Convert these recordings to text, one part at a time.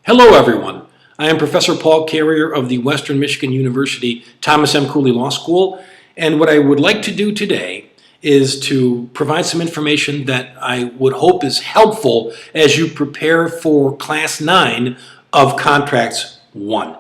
Hello everyone, I am Professor Paul Carrier of the Western Michigan University Thomas M. Cooley Law School, and what I would like to do today is to provide some information that I would hope is helpful as you prepare for Class 9 of Contracts 1.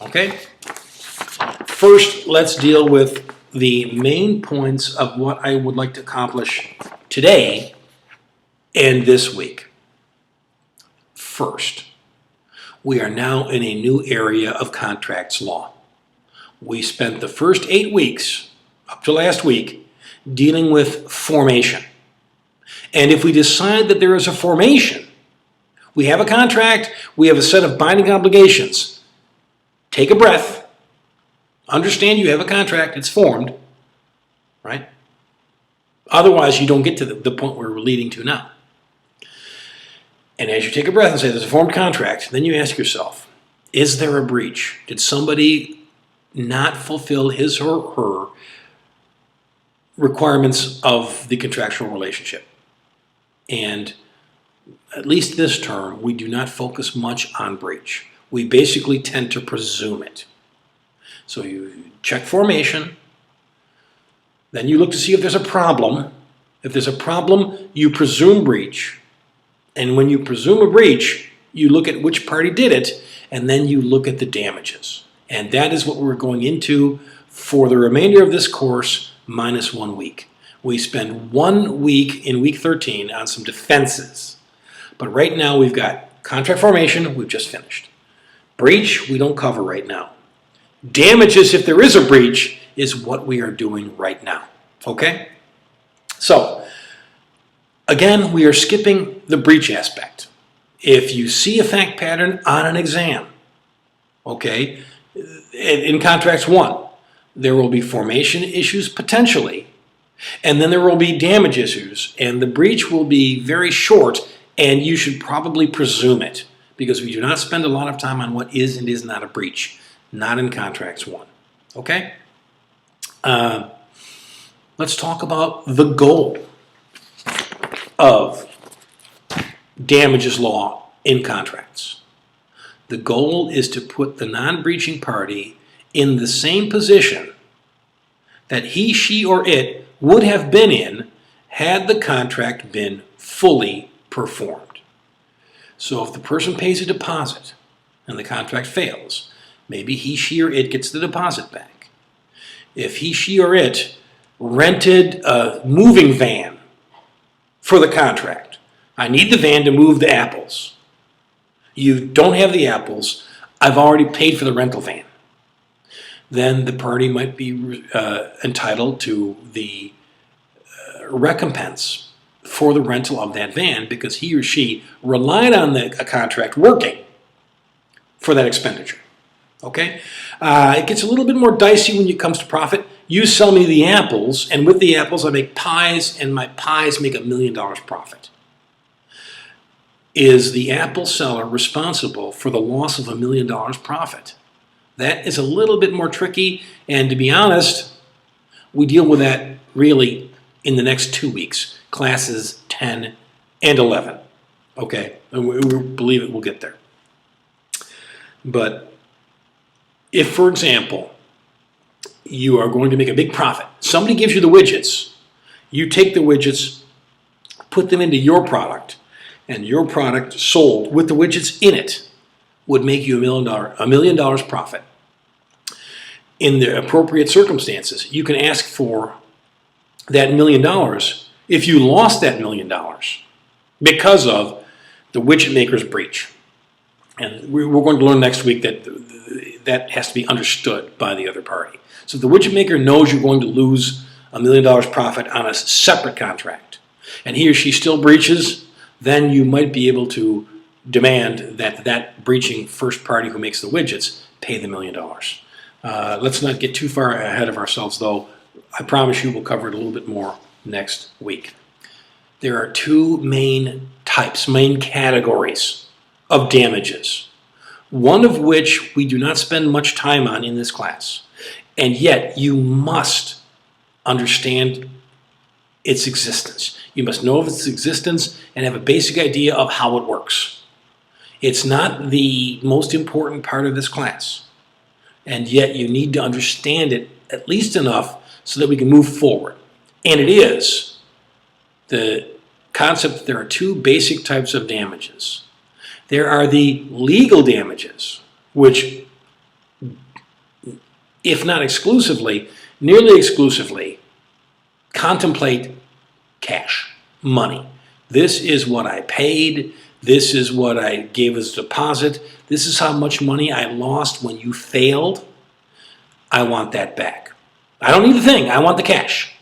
Okay? First, let's deal with the main points of what I would like to accomplish today and this week. First, we are now in a new area of contracts law. We spent the first 8 weeks, up to last week, dealing with formation. And if we decide that there is a formation, we have a contract, we have a set of binding obligations. Take a breath. Understand you have a contract, it's formed, right? Otherwise, you don't get to the point where we're leading to now. And as you take a breath and say there's a formed contract, then you ask yourself, is there a breach? Did somebody not fulfill his or her requirements of the contractual relationship? And at least this term, we do not focus much on breach. We basically tend to presume it. So you check formation, then you look to see if there's a problem. If there's a problem, you presume breach. And when you presume a breach, you look at which party did it, and then you look at the damages. And that is what we're going into for the remainder of this course, minus 1 week. We spend 1 week in week 13 on some defenses. But right now we've got contract formation, we've just finished. Breach, we don't cover right now. Damages, if there is a breach, is what we are doing right now. Okay? So, again, we are skipping the breach aspect. If you see a fact pattern on an exam, okay, in Contracts 1, there will be formation issues potentially, and then there will be damage issues, and the breach will be very short, and you should probably presume it, because we do not spend a lot of time on what is and is not a breach, not in Contracts 1. Okay? Let's talk about the goal of damages law in contracts. The goal is to put the non-breaching party in the same position that he, she, or it would have been in had the contract been fully performed. So if the person pays a deposit and the contract fails, maybe he, she, or it gets the deposit back. If he, she, or it rented a moving van for the contract. I need the van to move the apples. You don't have the apples. I've already paid for the rental van. Then the party might be entitled to the recompense for the rental of that van because he or she relied on a contract working for that expenditure. Okay? It gets a little bit more dicey when it comes to profit. You sell me the apples, and with the apples I make pies, and my pies make $1 million profit. Is the apple seller responsible for the loss of $1 million profit? That is a little bit more tricky, and to be honest, we deal with that really in the next 2 weeks, classes 10 and 11. Okay, and we believe it, we'll get there. But if, for example, you are going to make a big profit. Somebody gives you the widgets. You take the widgets, put them into your product, and your product sold with the widgets in it would make you $1 million profit. In the appropriate circumstances, you can ask for that $1 million if you lost that $1 million because of the widget maker's breach. And we're going to learn next week that that has to be understood by the other party. So if the widget maker knows you're going to lose $1 million profit on a separate contract, and he or she still breaches, then you might be able to demand that that breaching first party who makes the widgets pay the $1 million. Let's not get too far ahead of ourselves, though. I promise you we'll cover it a little bit more next week. There are two main types, main categories of damages, one of which we do not spend much time on in this class. And yet, you must understand its existence. You must know of its existence and have a basic idea of how it works. It's not the most important part of this class, and yet you need to understand it at least enough so that we can move forward. And it is the concept that there are two basic types of damages. There are the legal damages, which, if not exclusively, nearly exclusively, contemplate cash, money. This is what I paid. This is what I gave as a deposit. This is how much money I lost when you failed. I want that back. I don't need the thing. I want the cash.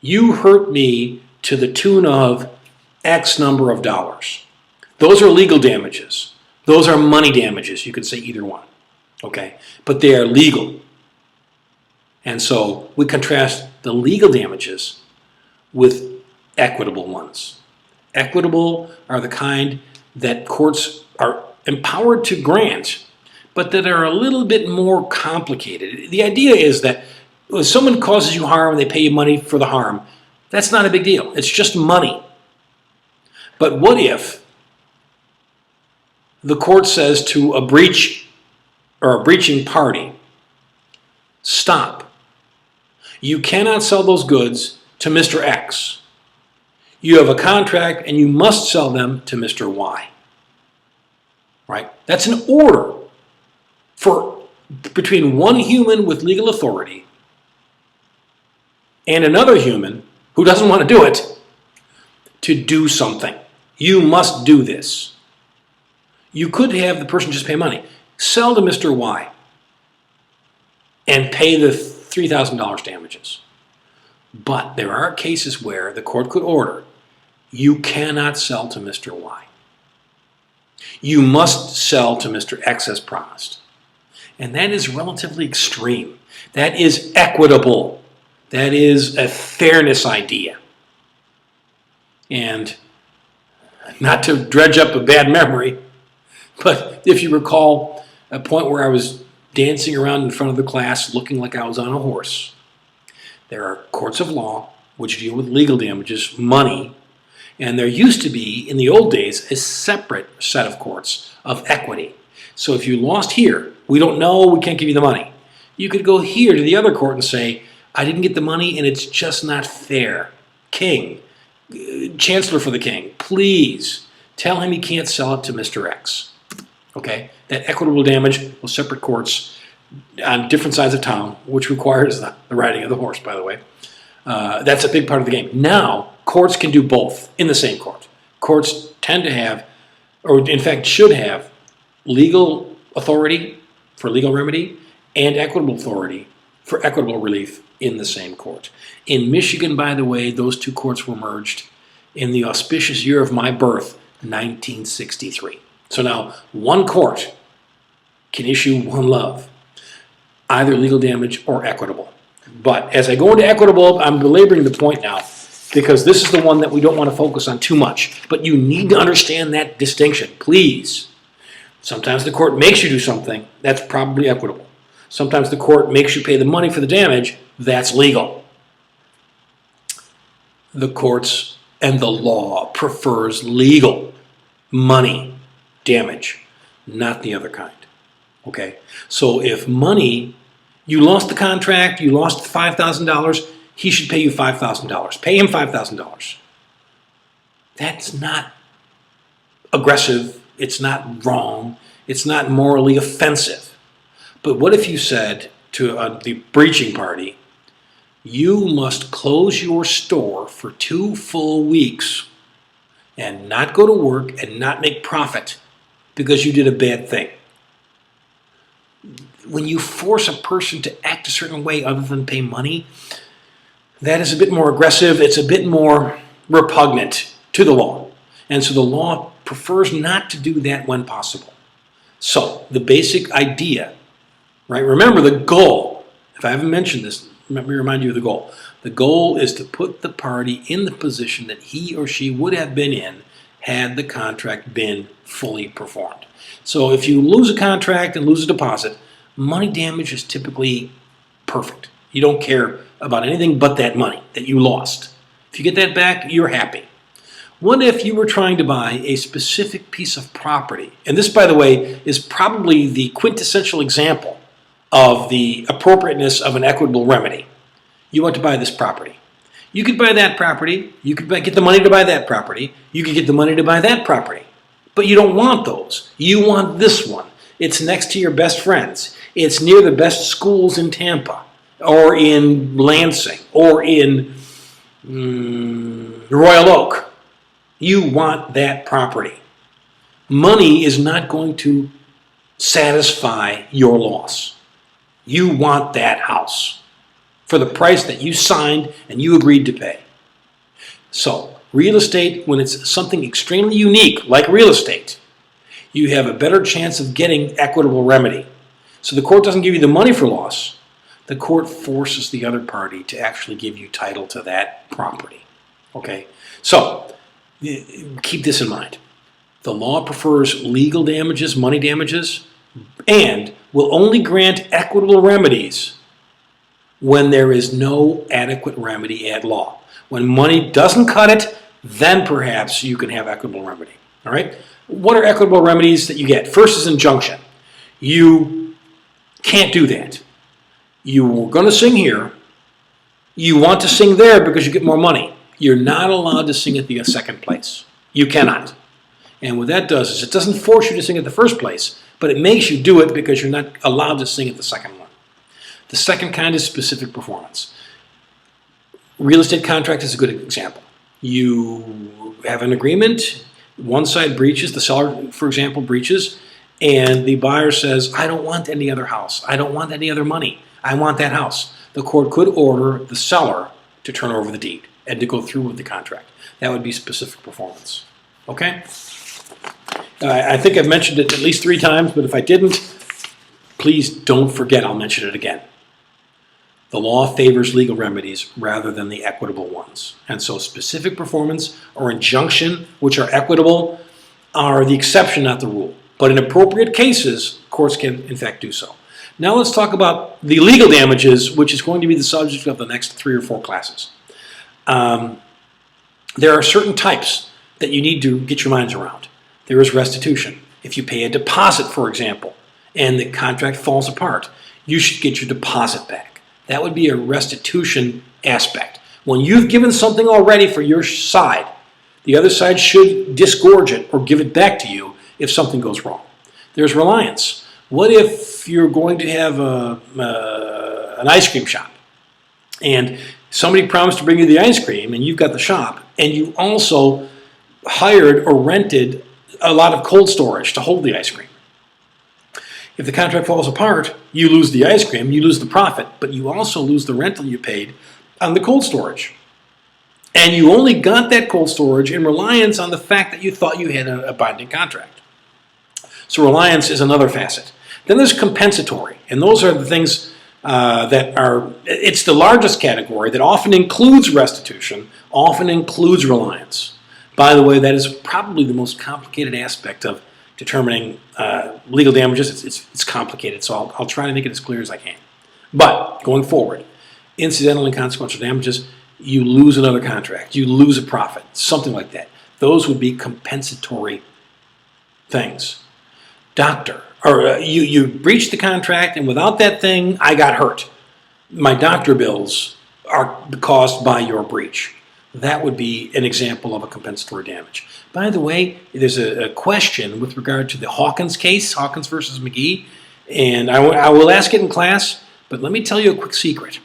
You hurt me to the tune of X number of dollars. Those are legal damages. Those are money damages. You could say either one. Okay? But they are legal. And so we contrast the legal damages with equitable ones. Equitable are the kind that courts are empowered to grant, but that are a little bit more complicated. The idea is that if someone causes you harm and they pay you money for the harm, that's not a big deal. It's just money. But what if the court says to a breach or a breaching party, stop. You cannot sell those goods to Mr. X. You have a contract and you must sell them to Mr. Y. Right? That's an order for between one human with legal authority and another human who doesn't want to do it to do something. You must do this. You could have the person just pay money. Sell to Mr. Y and pay the $3,000 damages. But there are cases where the court could order, you cannot sell to Mr. Y. You must sell to Mr. X as promised. And that is relatively extreme. That is equitable. That is a fairness idea. And not to dredge up a bad memory, but if you recall a point where I was dancing around in front of the class looking like I was on a horse, there are courts of law which deal with legal damages, money, and there used to be, in the old days, a separate set of courts of equity. So if you lost here, we don't know, we can't give you the money. You could go here to the other court and say, I didn't get the money and it's just not fair. King, Chancellor for the King, please tell him he can't sell it to Mr. X. Okay? That equitable damage with separate courts on different sides of town, which requires the riding of the horse, by the way. That's a big part of the game. Now, courts can do both in the same court. Courts tend to have, or in fact should have, legal authority for legal remedy and equitable authority for equitable relief in the same court. In Michigan, by the way, those two courts were merged in the auspicious year of my birth, 1963. So now one court can issue one love, either legal damage or equitable. But as I go into equitable, I'm belaboring the point now because this is the one that we don't want to focus on too much. But you need to understand that distinction, please. Sometimes the court makes you do something, that's probably equitable. Sometimes the court makes you pay the money for the damage, that's legal. The courts and the law prefers legal money damage, not the other kind. Okay? So if money, you lost the contract, you lost $5,000, he should pay you $5,000. Pay him $5,000. That's not aggressive. It's not wrong. It's not morally offensive. But what if you said to the breaching party, you must close your store for 2 full weeks and not go to work and not make profit because you did a bad thing? When you force a person to act a certain way other than pay money, that is a bit more aggressive. It's a bit more repugnant to the law. And so the law prefers not to do that when possible. So the basic idea, right? Remember the goal. If I haven't mentioned this, let me remind you of the goal. The goal is to put the party in the position that he or she would have been in had the contract been fully performed. So if you lose a contract and lose a deposit, money damage is typically perfect. You don't care about anything but that money that you lost. If you get that back, you're happy. What if you were trying to buy a specific piece of property? And this, by the way, is probably the quintessential example of the appropriateness of an equitable remedy. You want to buy this property. You could buy that property. You could get the money to buy that property. You could get the money to buy that property. But you don't want those. You want this one. It's next to your best friends. It's near the best schools in Tampa, or in Lansing, or in Royal Oak. You want that property. Money is not going to satisfy your loss. You want that house for the price that you signed and you agreed to pay. So, real estate, when it's something extremely unique, like real estate, you have a better chance of getting equitable remedy. So the court doesn't give you the money for loss. The court forces the other party to actually give you title to that property. Okay? So, keep this in mind. The law prefers legal damages, money damages, and will only grant equitable remedies when there is no adequate remedy at law. When money doesn't cut it, then perhaps you can have equitable remedy. All right? What are equitable remedies that you get? First is injunction. You can't do that. You were going to sing here. You want to sing there because you get more money. You're not allowed to sing at the second place. You cannot. And what that does is it doesn't force you to sing at the first place, but it makes you do it because you're not allowed to sing at the second one. The second kind is specific performance. Real estate contract is a good example. You have an agreement. One side breaches, the seller, for example, breaches, and the buyer says, I don't want any other house. I don't want any other money. I want that house. The court could order the seller to turn over the deed and to go through with the contract. That would be specific performance. Okay? I think I've mentioned it at least 3 times, but if I didn't, please don't forget I'll mention it again. The law favors legal remedies rather than the equitable ones. And so specific performance or injunction, which are equitable, are the exception, not the rule. But in appropriate cases, courts can, in fact, do so. Now let's talk about the legal damages, which is going to be the subject of the next 3 or 4 classes. There are certain types that you need to get your minds around. There is restitution. If you pay a deposit, for example, and the contract falls apart, you should get your deposit back. That would be a restitution aspect. When you've given something already for your side, the other side should disgorge it or give it back to you if something goes wrong. There's reliance. What if you're going to have an ice cream shop and somebody promised to bring you the ice cream and you've got the shop and you also hired or rented a lot of cold storage to hold the ice cream? If the contract falls apart, you lose the ice cream, you lose the profit, but you also lose the rental you paid on the cold storage. And you only got that cold storage in reliance on the fact that you thought you had a binding contract. So reliance is another facet. Then there's compensatory, and those are the things that are, it's the largest category that often includes restitution, often includes reliance. By the way, that is probably the most complicated aspect of determining legal damages. It's complicated, so I'll try to make it as clear as I can. But going forward, incidental and consequential damages, you lose another contract, you lose a profit, something like that. Those would be compensatory things. Doctor, or you breached the contract, and without that thing, I got hurt. My doctor bills are caused by your breach. That would be an example of a compensatory damage. By the way, there's a question with regard to the Hawkins case, Hawkins versus McGee, and I will ask it in class, but let me tell you a quick secret.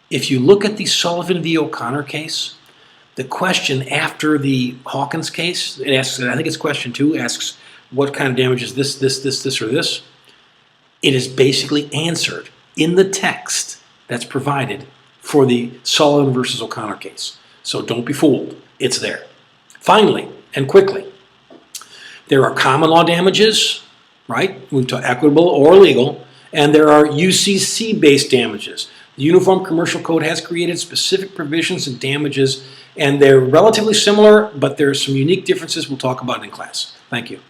If you look at the Sullivan v. O'Connor case, the question after the Hawkins case, it asks, I think it's question 2, asks what kind of damage is this, or this. It is basically answered in the text that's provided for the Sullivan versus O'Connor case. So don't be fooled. It's there. Finally, and quickly, there are common law damages, right? We've talked equitable or legal, and there are UCC-based damages. The Uniform Commercial Code has created specific provisions and damages, and they're relatively similar, but there are some unique differences we'll talk about in class. Thank you.